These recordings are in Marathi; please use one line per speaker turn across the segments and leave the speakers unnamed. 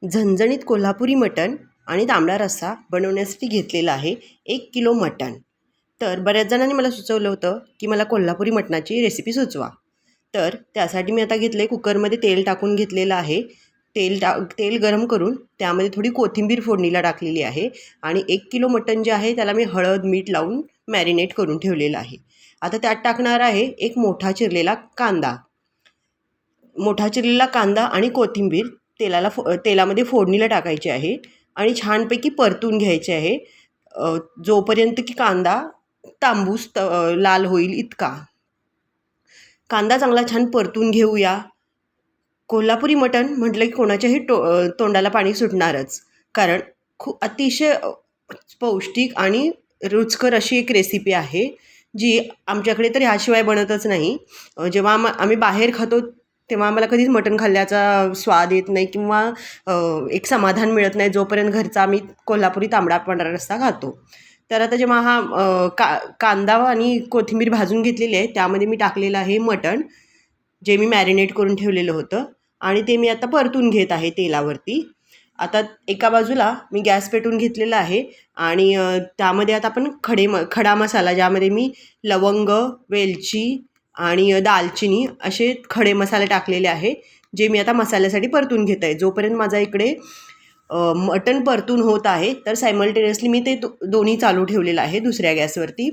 झणझणीत कोल्हापुरी मटण आणि तांबडा रस्सा बनवण्यासाठी घेतलेला आहे 1 किलो मटण. तर बऱ्याच जणांनी मला सुचवलं होतं की मला कोल्हापुरी मटणाची रेसिपी सुचवा. तर त्यासाठी मी आता घेतलं आहे, कुकरमध्ये तेल टाकून घेतलेलं आहे. तेल गरम करून त्यामध्ये थोडी कोथिंबीर फोडणीला टाकलेली आहे आणि 1 किलो मटण जे आहे त्याला मी हळद मीठ लावून मॅरिनेट करून ठेवलेलं आहे. आता त्यात टाकणार आहे एक मोठा चिरलेला कांदा आणि कोथिंबीर तेलामध्ये फोडणीला टाकायची आहे आणि छानपैकी परतून घ्यायचे आहे, जोपर्यंत की कांदा तांबूस लाल होईल इतका. कांदा चांगला छान परतून घेऊया. कोल्हापुरी मटण म्हटलं की कोणाच्याही तोंडाला पाणी सुटणारच, कारण खूप अतिशय पौष्टिक आणि रुचकर अशी एक रेसिपी आहे जी आमच्याकडे तर ह्याशिवाय बनतच नाही. जेव्हा आम्ही बाहेर खातो तेव्हा आम्हाला कधीच मटण खाल्ल्याचा स्वाद येत नाही किंवा एक समाधान मिळत नाही जोपर्यंत घरचा आम्ही कोल्हापुरी तांबडा पांढरा रस्सा खातो. तर आता जेव्हा कांदा आणि कोथिंबीर भाजून घेतलेली आहे त्यामध्ये मी टाकलेलं आहे मटण, जे मी मॅरिनेट करून ठेवलेलं होतं आणि ते मी आता परतून घेत आहे तेलावरती. आता एका बाजूला मी गॅस पेटवून घेतलेला आहे आणि त्यामध्ये आता आपण खडा मसाला, ज्यामध्ये मी लवंग, वेलची आणि दालचिनी असे खडे मसाले टाकलेले आहे, जे मी आता मसाल्यासाठी परतून घेत आहे. जोपर्यंत माझा इकडे मटण परतून होत आहे तर सायमल्टेनियसली मी ते दोन्ही चालू ठेवलेलं आहे दुसऱ्या गॅसवरती.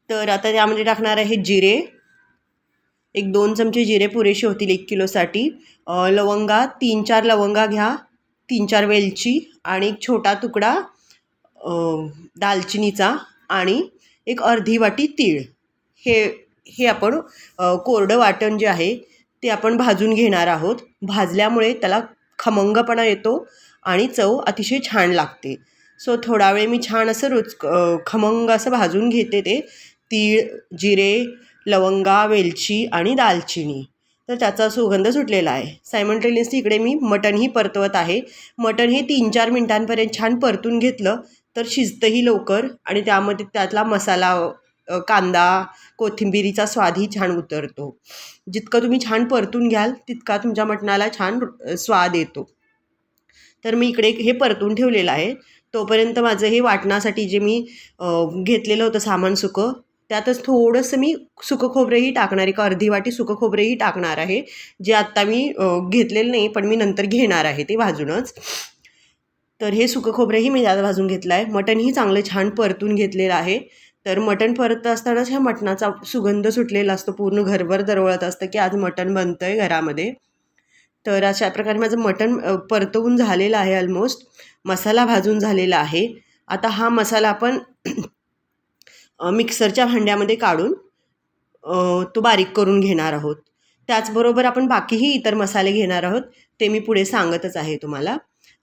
तर आता त्यामध्ये टाकणार आहे जिरे, 1-2 चमचे जिरे पुरेसे होतील 1 किलोसाठी. लवंगा 3-4 लवंगा घ्या, 3-4 वेलची आणि एक छोटा तुकडा दालचिनीचा आणि एक अर्धी वाटी तीळ. हे आपण कोरडं वाटण जे आहे ते आपण भाजून घेणार आहोत. भाजल्यामुळे त्याला खमंगपणा येतो आणि चव अतिशय छान लागते. सो थोडा वेळ मी छान असं खमंग असं भाजून घेते ते तीळ, जिरे, लवंगा, वेलची आणि दालचिनी. तर त्याचा सुगंध सुटलेला आहे. सायमल्टेनियसली इकडे मी मटणही परतवत आहे. मटण हे 3-4 मिनटांपर्यंत छान परतून घेतलं तर शिजतंही लवकर आणि त्यामध्ये त्यातला मसाला, कांदा, कोथिंबिरीचा स्वादही छान उतरतो. जितकं तुम्ही छान परतून घ्याल तितका तुमच्या मटणाला छान स्वाद येतो. तर मी इकडे हे परतून ठेवलेलं आहे. तोपर्यंत माझं हे वाटणासाठी जे मी घेतलेलं होतं सामान सुकं, त्यातच थोडंसं मी सुकं खोबरेही टाकणार, एक अर्धी वाटी सुकं खोबरेही टाकणार आहे, जे आत्ता मी घेतलेलं नाही पण मी नंतर घेणार आहे ते भाजूनच. तर हे सुकं खोबरेही मी त्यात भाजून घेतलं आहे. मटणही चांगलं छान परतून घेतलेलं आहे. तर मटण परतत असतानाच ह्या मटणाचा सुगंध सुटलेला असतो, पूर्ण घरभर दरवळत असतं की आज मटण बनतं आहे घरामध्ये. तर अशा प्रकारे माझं मटण परतवून झालेलं आहे ऑलमोस्ट. मसाला भाजून झालेला आहे. आता हा मसाला आपण मिक्सरच्या भांड्यामध्ये काढून तो बारीक करून घेणार आहोत. त्याचबरोबर आपण बाकीही इतर मसाले घेणार आहोत, ते मी पुढे सांगतच आहे तुम्हाला.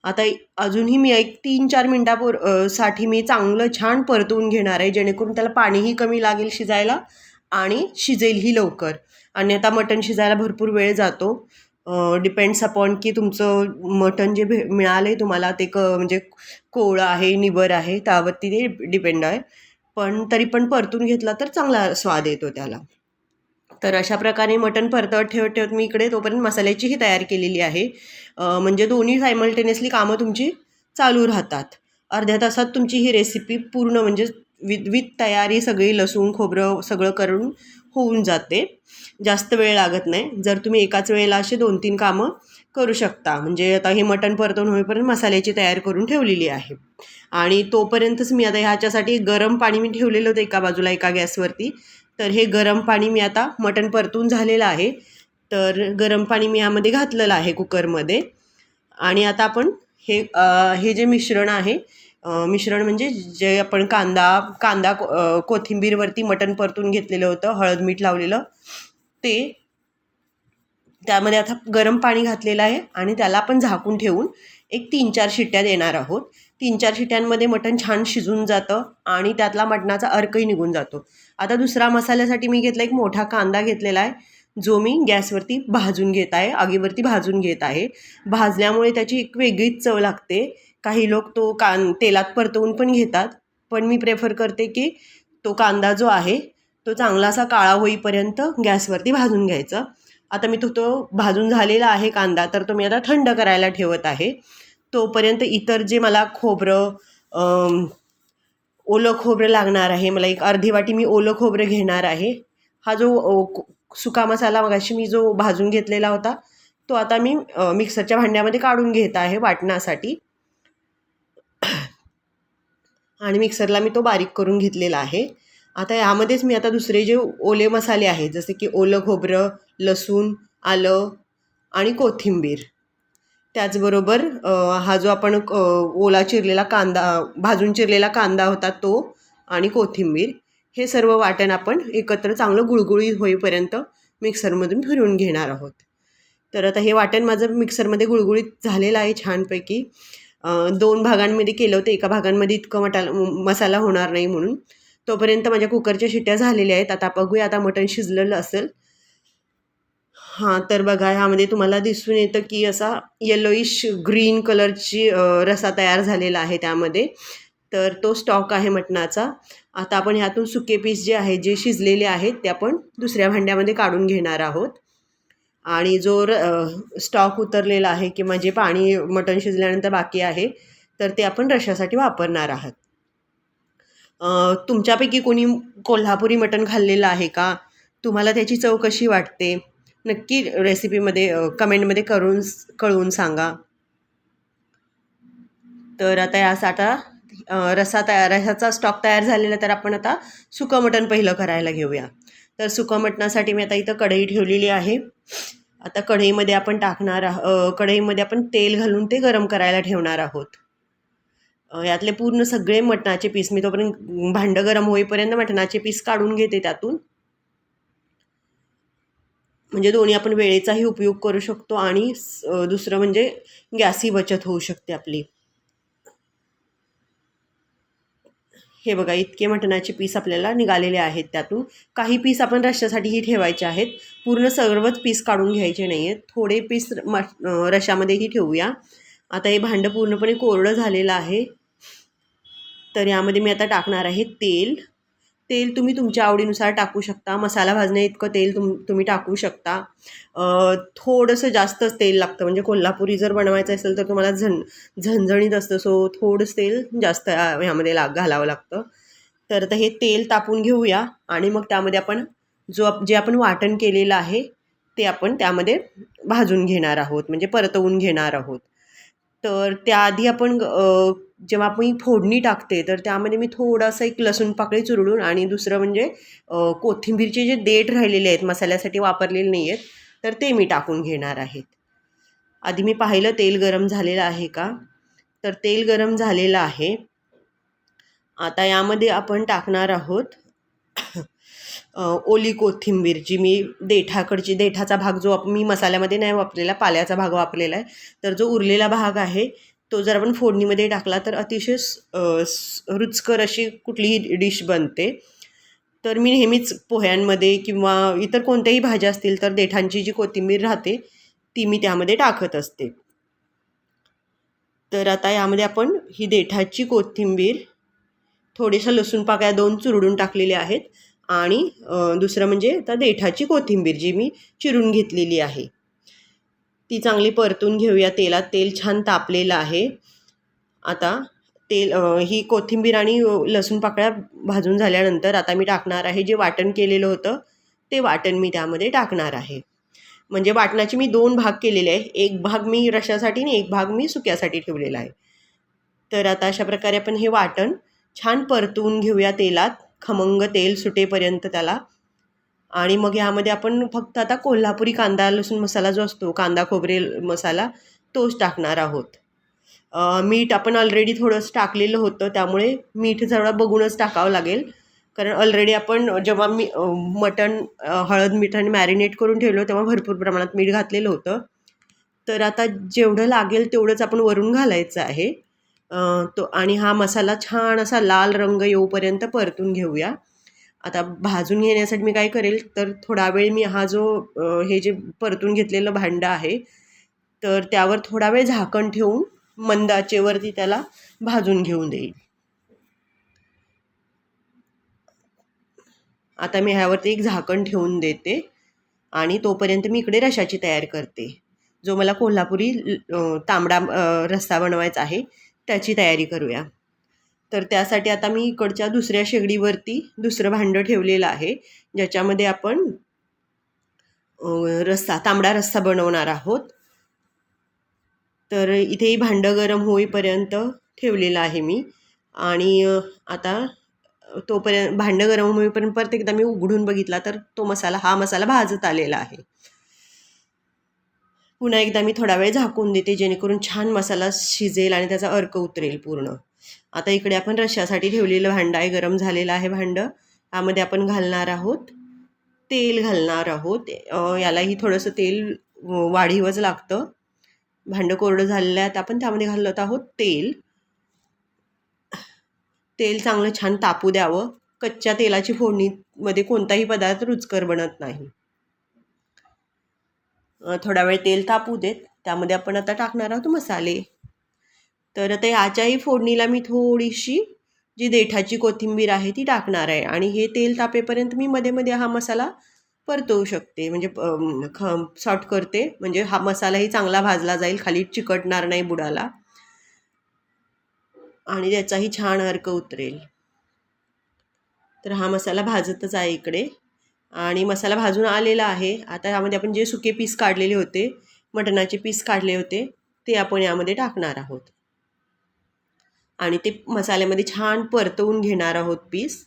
आता अजूनही मी 3-4 साठी मी चांगलं छान परतवून घेणार आहे, जेणेकरून त्याला पाणीही कमी लागेल शिजायला आणि शिजेलही लवकर. अन्यथा मटण शिजायला भरपूर वेळ जातो. डिपेंड्स अपॉन की तुमचं मटण जे मिळालं आहे तुम्हाला ते म्हणजे कोवळं आहे, निबर आहे, त्यावरती ते डिपेंड आहे. पण तरी पण परतून घेतला तर चांगला स्वाद येतो त्याला. तर अशा प्रकारे मटण परतवत ठेवत मी इकडे तोपर्यंत मसाल्याचीही तयारी केलेली आहे. म्हणजे दोन्ही सायमल्टेनियसली कामं तुमची चालू राहतात. अर्ध्या तासात तुमची ही रेसिपी पूर्ण, म्हणजे विथ तयारी सगळी, लसूण खोबरं सगळं करून होऊन जाते. जास्त वेळ लागत नाही जर तुम्ही एकाच वेळेला असे 2-3 कामं करू शकता. म्हणजे आता हे मटण परतवून होईपर्यंत मसाल्याची तयारी करून ठेवलेली आहे आणि तोपर्यंतच मी आता ह्याच्यासाठी गरम पाणी मी ठेवलेलं होतं एका बाजूला एका गॅसवरती. तर हे गरम पाणी मी आता, मटण परतून झालेलं आहे तर गरम पाणी मी यामध्ये घातलेलं आहे कुकरमध्ये. आणि आता आपण हे जे मिश्रण आहे, मिश्रण म्हणजे जे आपण कांदा कोथिंबीरवरती मटण परतून घेतलेलं होतं, हळद मीठ लावलेलं, ते त्यामध्ये आता गरम पाणी घातलेलं आहे आणि त्याला आपण झाकून ठेवून एक 3-4 शिट्ट्या देणार आहोत. 3-4 शिट्ट्यांमध्ये मटण छान शिजून जातं आणि त्यातला मटणाचा अर्कही निघून जातो. आता दुसरा मसाल्यासाठी मी घेतला एक मोठा कांदा घेतलेला आहे, जो मी गॅसवरती भाजून घेत आहे, आगीवरती भाजून घेत आहे. भाजल्यामुळे त्याची एक वेगळीच चव लागते. काही लोक तो तेलात परतवून पण घेतात, पण मी प्रेफर करते की तो कांदा जो आहे तो चांगला असा काळा होईपर्यंत गॅसवरती भाजून घ्यायचा. आता मी तो भाजून झालेला आहे कांदा, तर तो मी आता थंड करायला ठेवत आहे. तोपर्यंत इतर जे मला खोबरं, ओलं खोबरं लागणार आहे, मला एक अर्धी वाटी मी ओलं खोबरं घेणार आहे. हा जो सुका मसाला मगाशी मी जो भाजून घेतलेला होता तो आता मी मिक्सरच्या भांड्यामध्ये काढून घेत आहे वाटण्यासाठी. आणि मिक्सरला मी तो बारीक करून घेतलेला आहे. आता यामध्येच मी आता दुसरे जे ओले मसाले आहेत, जसे की ओलं खोबरं, लसूण, आलं आणि कोथिंबीर, त्याचबरोबर हा जो आपण ओला चिरलेला कांदा, भाजून चिरलेला कांदा होता तो, आणि कोथिंबीर, हे सर्व वाटण आपण एकत्र चांगलं गुळगुळीत होईपर्यंत मिक्सरमधून फिरवून घेणार आहोत. तर आता हे वाटण माझं मिक्सरमध्ये गुळगुळीत झालेलं आहे छानपैकी. 2 भागांमध्ये केलं होतं, एका भागांमध्ये इतकं मसाला होणार नाही म्हणून. तोपर्यंत माझ्या कुकरच्या शिट्ट्या झालेल्या आहेत. आता बघूया आता मटण शिजलेलं असेल. हां, तर बघा ह्यामध्ये तुम्हाला दिसून येतं की असा येलोइश ग्रीन कलरची रसा तयार झालेला आहे त्यामध्ये. तर तो स्टॉक आहे मटणाचा. आता आपण ह्यातून सुके पीस जे आहे, जे शिजलेले आहेत, ते आपण दुसऱ्या भांड्यामध्ये काढून घेणार आहोत. आणि जो स्टॉक उतरलेला आहे किंवा जे पाणी मटण शिजल्यानंतर बाकी आहे, तर ते आपण रश्श्यासाठी वापरणार आहात. तुमच्यापैकी कोणी कोल्हापुरी मटण खाल्लेलं आहे का? तुम्हाला त्याची चव कशी वाटते? नक्की रेसिपीमध्ये कमेंटमध्ये कळवून सांगा. तर आता रसाचा स्टॉक तयार झालेला, तर आपण आता सुकं मटण पहिलं करायला घेऊया. तर सुकं मटणासाठी मी आता इथं कढई ठेवलेली आहे. आता कढईमध्ये आपण तेल घालून ते गरम करायला ठेवणार आहोत. यातले पूर्ण सगळे मटणाचे पीस मी तोपर्यंत भांडं गरम होईपर्यंत मटणाचे पीस काढून घेते त्यातून. म्हणजे दोन्ही आपण वेळेचाही उपयोग करू शकतो आणि दुसरं म्हणजे गॅसही बचत होऊ शकते आपली. हे बघा, इतके मटणाचे पीस आपल्याला निघालेले आहेत त्यातून. काही पीस आपण रश्श्यासाठीही ठेवायचे आहेत. पूर्ण सर्वच पीस काढून घ्यायचे नाही आहेत. थोडे पीस रश्श्यामध्येही ठेवूया. आता हे भांडं पूर्णपणे कोरडं झालेलं आहे. तर यामध्ये मी आता टाकणार आहे तेल. तेल तुम्ही तुमच्या आवडीनुसार टाकू शकता. मसाला भाजण्या इतकं तेल तुम्ही टाकू शकता. थोडंसं जास्तच तेल लागतं, म्हणजे कोल्हापुरी जर बनवायचं असेल तर तुम्हाला झणझणीत असतं, सो थोडंसं तेल जास्त ह्यामध्ये घालावं लागतं. तर आता हे तेल तापून घेऊया आणि मग त्यामध्ये आपण जे आपण वाटण केलेलं आहे ते आपण त्यामध्ये भाजून घेणार आहोत, म्हणजे परतवून घेणार आहोत. तर त्याआधी आपण जेव्हा आपण फोडणी टाकते, तर त्यामध्ये मी थोडासा एक लसूण पाकळी चुरडून आणि दुसरं म्हणजे कोथिंबीरचे जे देठ राहिलेले आहेत, मसाल्यासाठी वापरलेले नाही आहेत, तर ते मी टाकून घेणार आहेत. आधी मी पाहिलं तेल गरम झालेलं आहे का, तर तेल गरम झालेलं आहे. आता यामध्ये आपण टाकणार आहोत ओली कोथिंबीर, जी मी देठाचा भाग जो मी मसाल्यामध्ये नाही वापरलेला, पाल्याचा भाग वापरलेला आहे. तर जो उरलेला भाग आहे तो जर आपण फोडणीमध्ये टाकला तर अतिशय रुचकर अशी कुठलीही डिश बनते. तर मी नेहमीच पोह्यांमध्ये किंवा इतर कोणत्याही भाज्या असतील तर देठांची जी कोथिंबीर राहते ती मी त्यामध्ये टाकत असते. तर आता यामध्ये आपण ही देठाची कोथिंबीर, थोडेशा लसूण पाकळ्या 2 चुरडून टाकलेल्या आहेत आणि दुसरं म्हणजे आता देठाची कोथिंबीर जी मी चिरून घेतलेली आहे ती चांगली परतून घेऊया तेलात. तेल छान तापलेलं आहे. आता ही कोथिंबीर आणि लसूण पाकळ्या भाजून झाल्यानंतर आता मी टाकणार आहे जे वाटण केलेलं होतं ते वाटण मी त्यामध्ये टाकणार आहे. म्हणजे वाटणाचे मी 2 भाग केलेले आहे. एक भाग मी रश्श्यासाठी आणि एक भाग मी सुक्यासाठी ठेवलेला आहे. तर आता अशा प्रकारे आपण हे वाटण छान परतवून घेऊया तेलात, खमंग तेल सुटेपर्यंत त्याला. आणि मग यामध्ये आपण फक्त आता कोल्हापुरी कांदा लसूण मसाला जो असतो, कांदा खोबरे मसाला, तोच टाकणार आहोत. मीठ आपण ऑलरेडी थोडंसं टाकलेलं होतं, त्यामुळे मीठ जरा बघूनच टाकावं लागेल. कारण ऑलरेडी आपण जेव्हा मटण हळद मिठाने मॅरिनेट करून ठेवलं तेव्हा भरपूर प्रमाणात मीठ घातलेलं होतं. तर आता जेवढं लागेल तेवढंच आपण वरून घालायचं आहे. आणि हा मसाला छान असा लाल रंग येऊपर्यंत परतून घेऊया. आता भाजून घेण्यासाठी मी काय करेल, तर थोडा वेळ मी हे जे परतून घेतलेलं भांडं आहे तर त्यावर थोडा वेळ झाकण ठेवून मंद आचेवरती त्याला भाजून घेऊन देईल. आता मी ह्यावरती एक झाकण ठेवून देते आणि तोपर्यंत मी इकडे रशाची तयारी करते. जो मला कोल्हापुरी तांबडा रस्सा बनवायचा आहे त्याची तयारी करूया. तर त्यासाठी आता मी इकडच्या दुसऱ्या शेगडीवरती दुसरं भांडं ठेवलेलं आहे, ज्याच्यामध्ये आपण तांबडा रस्सा बनवणार आहोत. तर इथेही भांडं गरम होईपर्यंत ठेवलेलं आहे मी. आणि आता तोपर्यंत भांडं गरम होईपर्यंत परत एकदा मी उघडून बघितला तर हा मसाला भाजत आलेला आहे. पुन्हा एकदा मी थोडा वेळ झाकून देते, जेणेकरून छान मसाला शिजेल आणि त्याचा अर्क उतरेल पूर्ण. आता इकडे आपण रश्श्यासाठी ठेवलेलं भांडं आहे, गरम झालेलं आहे भांडं. यामध्ये आपण घालणार आहोत तेल घालणार आहोत. यालाही थोडंसं तेल वाढीवच लागतं. भांडं कोरडं झालेलं आहे, आपण त्यामध्ये घालत आहोत तेल. तेल चांगलं छान तापू द्यावं. कच्च्या तेलाची फोडणीमध्ये कोणताही पदार्थ रुचकर बनत नाही. थोडा वेळ तेल तापू देत. त्यामध्ये आपण आता टाकणार आहोत मसाले. तर आता याच्याही फोडणीला मी थोडीशी जी देठाची कोथिंबीर आहे ती टाकणार आहे. आणि हे तेल तापेपर्यंत मी मध्ये मध्ये हा मसाला परतवू शकते, म्हणजे सॉट करते, म्हणजे हा मसालाही चांगला भाजला जाईल, खाली चिकटणार नाही बुडाला आणि त्याचाही छान अर्क उतरेल. तर हा मसाला भाजतच आहे इकडे आणि मसाला भाजून आलेला आहे. आता यामध्ये आपण जे सुके पीस काढलेले होते, मटणाचे पीस काढले होते, ते आपण यामध्ये टाकणार आहोत आणि ते मसाल्यामध्ये छान परतवून घेणार आहोत पीस.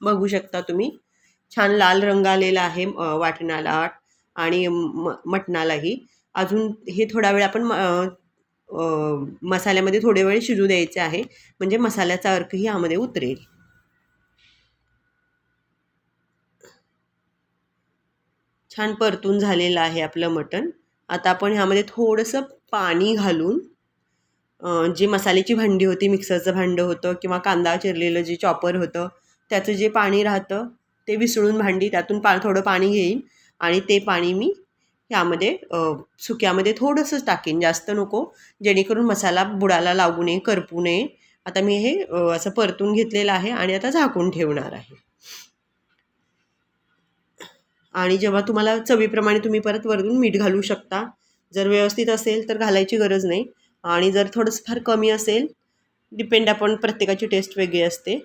बघू शकता तुम्ही छान लाल रंग आलेला आहे वाटणाला आणि मटणालाही. अजून हे थोडा वेळ आपण मसाल्यामध्ये थोडे वेळ शिजू द्यायचे आहे, म्हणजे मसाल्याचा अर्कही यामध्ये उतरेल. छान परतून झालेलं आहे आपलं मटण. आता आपण ह्यामध्ये थोडंसं पाणी घालून जी मसाल्याची भांडी होती, मिक्सरचं भांडं होतं किंवा कांदा चिरलेलं जे चॉपर होतं, त्याचं जे पाणी राहतं ते विसळून भांडी त्यातून थोडं पाणी घेईन आणि ते पाणी मी ह्यामध्ये सुक्यामध्ये थोडंसंच टाकेन, जास्त नको, जेणेकरून मसाला बुडाला लागू नये, करपू नये. आता मी हे असं परतून घेतलेलं आहे आणि आता झाकून ठेवणार आहे. आणि जेव्हा तुम्हाला चवीप्रमाणे तुम्ही परत वरून मीठ घालू शकता. जर व्यवस्थित असेल तर घालायची गरज नाही आणि जर थोडंसं फार कमी असेल, डिपेंड, आपण प्रत्येकाची टेस्ट वेगळी असते,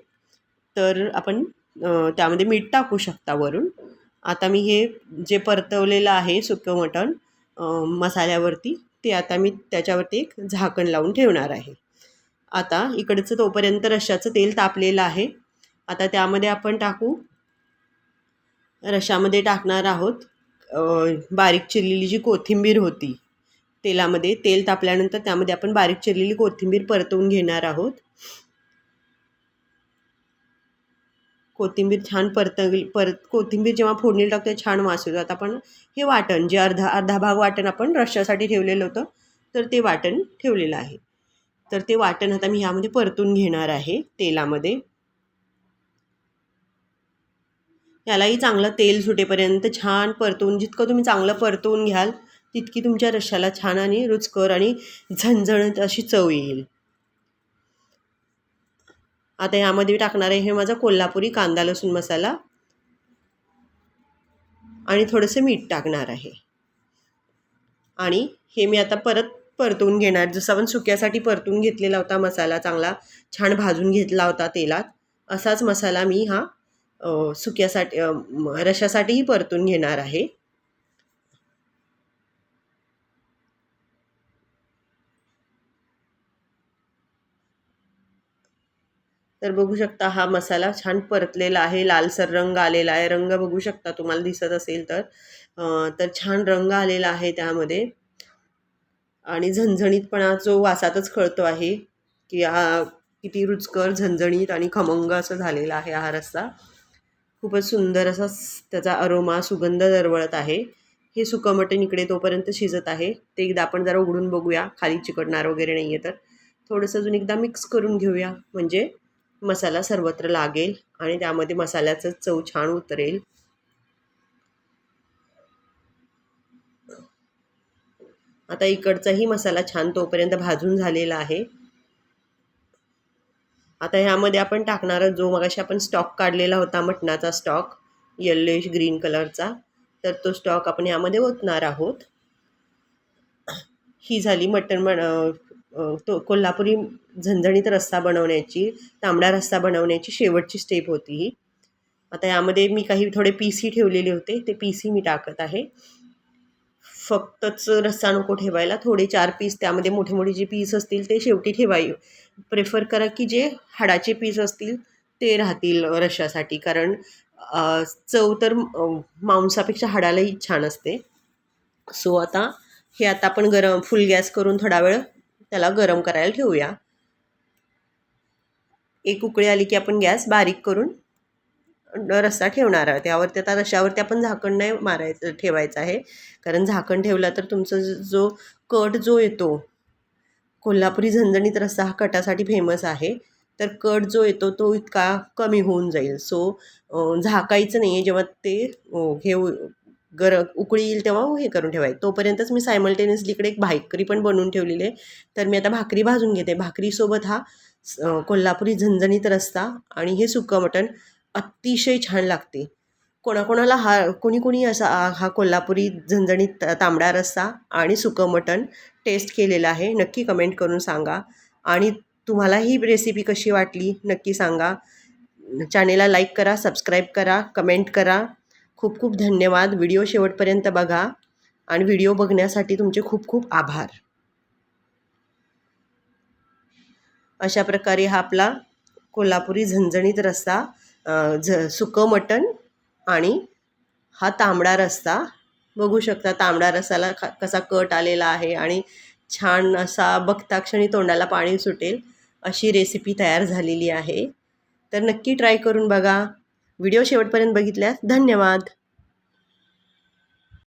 तर आपण त्यामध्ये मीठ टाकू शकता वरून. आता मी हे जे परतवलेलं आहे सुकं मटण मसाल्यावरती, ते आता मी त्याच्यावरती एक झाकण लावून ठेवणार आहे. आता इकडचं तोपर्यंत रश्श्याचं तेल तापलेलं आहे. आता त्यामध्ये आपण रश्श्यामध्ये टाकणार आहोत बारीक चिरलेली जी कोथिंबीर होती. तेलामध्ये तेल तापल्यानंतर त्यामध्ये आपण बारीक चिरलेली कोथिंबीर परतवून घेणार आहोत. कोथिंबीर छान कोथिंबीर जेव्हा फोडणीला टाकतो छान वास येतो. आता आपण हे वाटण, जे अर्धा भाग वाटण आपण रश्श्यासाठी ठेवलेलं होतं, तर ते वाटण ठेवलेलं आहे. तर ते वाटण आता मी ह्यामध्ये परतून घेणार आहे तेलामध्ये. यालाही चांगलं तेल सुटेपर्यंत छान परतवून, जितकं तुम्ही चांगलं परतवून घ्याल तितकी तुमच्या रश्श्याला छान आणि रुचकर आणि झणझणीत अशी चव येईल. आता यामध्ये टाकणार आहे हे माझा कोल्हापुरी कांदा लसूण मसाला आणि थोडंसं मीठ टाकणार आहे. आणि हे मी आता परत परतवून घेणार, जसं आपण सुक्यासाठी परतून घेतलेला होता मसाला, चांगला छान भाजून घेतला होता तेलात, असाच मसाला मी हा सुक्यासाठी रश्श्यासाठीही परतून घेणार आहे. तर बघू शकता हा मसाला छान परतलेला आहे, लालसर रंग आलेला आहे. रंग बघू शकता, तुम्हाला दिसत असेल तर तर छान रंग आलेला आहे त्यामध्ये आणि झणझणीतपणा जो वासातच कळतो आहे की हा किती रुचकर, झणझणीत आणि खमंग असं झालेला आहे हा रस्सा. खूपच सुंदर असा त्याचा अरोमा, सुगंध दरवळत आहे. हे सुकं मटण इकडे तोपर्यंत शिजत आहे. ते एकदा आपण जरा उघडून बघूया, खाली चिकटणार वगैरे नाही आहे तर. थोडंसं अजून एकदा मिक्स करून घेऊया, म्हणजे मसाला सर्वत्र लागेल आणि त्यामध्ये मसाल्याचं चव छान उतरेल. आता इकडचाही मसाला छान तोपर्यंत भाजून झालेला आहे. आता ह्यामध्ये आपण टाकणारा जो मगाशी आपण स्टॉक काढलेला होता, मटणाचा स्टॉक, येल्लोइश ग्रीन कलरचा. तर तो स्टॉक आपण यामध्ये ओतणार आहोत. ही झाली तो कोल्हापुरी झणझणीत रस्सा बनवण्याची, तांबडा रस्सा बनवण्याची शेवटची स्टेप होती ही. आता यामध्ये मी काही थोडे पीसही ठेवलेले होते, ते पीसही मी टाकत आहे. फक्तच रस्सा नको ठेवायला, थोडे 4 पीस त्यामध्ये मोठे मोठे जे पीस असतील ते शेवटी प्रेफर करा की जे हाडाचे पीस असतील ते राहतील रश्श्यासाठी, कारण चव तर मांसापेक्षा हाडालाही छान असते. सो आता आपण फुल गॅस करून थोडा वेळ त्याला गरम करायला ठेवूया. एक उकळी आली की आपण गॅस बारीक करून रस्सा ठेवणार आहोत. त्यावरती आता रश्श्यावरती आपण झाकण नाही ठेवायचं आहे, कारण झाकण ठेवलं तर तुमचं जो कट जो येतो, कोल्हापुरी झणझणीत रस्सा हा कटासाठी फेमस आहे, तर कट जो येतो तो इतका कमी होऊन जाईल. सो झाकायचं नाही आहे. जेव्हा ते उकळी येईल तेव्हा हे करून ठेवायचं. तोपर्यंतच मी सायमल्टेनियसली इकडे एक भाकरी पण बनवून ठेवलेली आहे. तर मी आता भाकरी भाजून घेते. भाकरीसोबत हा कोल्हापुरी झणझणीत रस्सा आणि हे सुकं मटण अतिशय छान लागते. कोणाकोणाला कोणी हा कोल्हापुरी झणझणीत तांबडा रस्सा आणि सुकं मटण टेस्ट केलेला आहे. नक्की कमेंट करून सांगा. आणि तुम्हाला ही रेसिपी कशी वाटली नक्की सांगा. चॅनेलला लाईक करा, सबस्क्राईब करा, कमेंट करा. खूप खूप धन्यवाद. व्हिडिओ शेवटपर्यंत बघा आणि व्हिडिओ बघण्यासाठी तुमचे खूप खूप आभार. अशा प्रकारे हा आपला कोल्हापुरी झणझणीत रस्सा, सुकं मटण आणि हा तांबडा रस्सा बघू शकता. तांबडा रस्साला कसा कट आलेला आहे आणि छान असा बघता क्षणी तोंडाला पाणी सुटेल अशी रेसिपी तयार झालेली आहे. तर नक्की ट्राय करून बघा. व्हिडिओ शेवटपर्यंत बघितल्यास धन्यवाद.